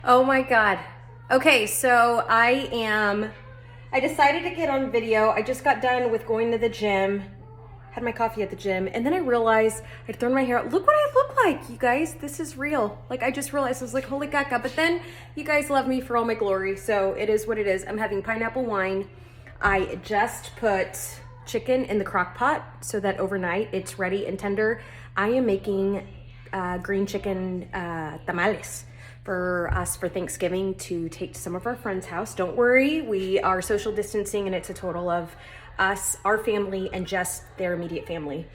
Oh my God. Okay, so I decided to get on video. I just got done with going to the gym, had my coffee at the gym, and then I realized I'd thrown my hair out. Look what I look like, you guys. This is real. Like, I just realized, I was like, holy caca. But then you guys love me for all my glory, so it is what it is. I'm having pineapple wine. I just put chicken in the crock pot so that overnight it's ready and tender. I am making green chicken tamales for us for Thanksgiving to take to some of our friends' house. Don't worry, we are social distancing and it's a total of us, our family, and just their immediate family.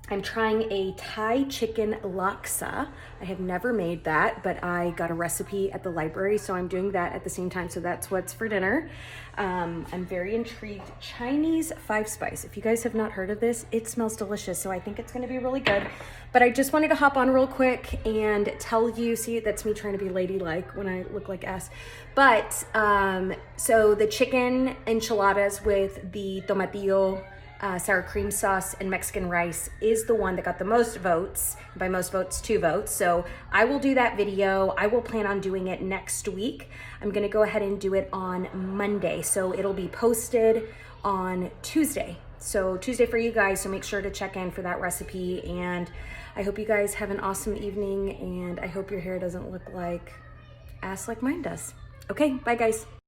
I'm trying a Thai chicken laksa. I have never made that, but I got a recipe at the library, so I'm doing that at the same time. So that's what's for dinner. I'm very intrigued. Chinese 5-spice. If you guys have not heard of this, it smells delicious, so I think it's gonna be really good. But I just wanted to hop on real quick and tell you, see, that's me trying to be ladylike when I look like ass. But, so the chicken enchiladas with the tomatillo, sour cream sauce and Mexican rice is the one that got the most votes. By most votes, 2 votes. So I will do that video. I will plan on doing it next week. I'm gonna go ahead and do it on Monday. So it'll be posted on Tuesday. So Tuesday for you guys, so make sure to check in for that recipe. And I hope you guys have an awesome evening, and I hope your hair doesn't look like ass like mine does. Okay, bye guys.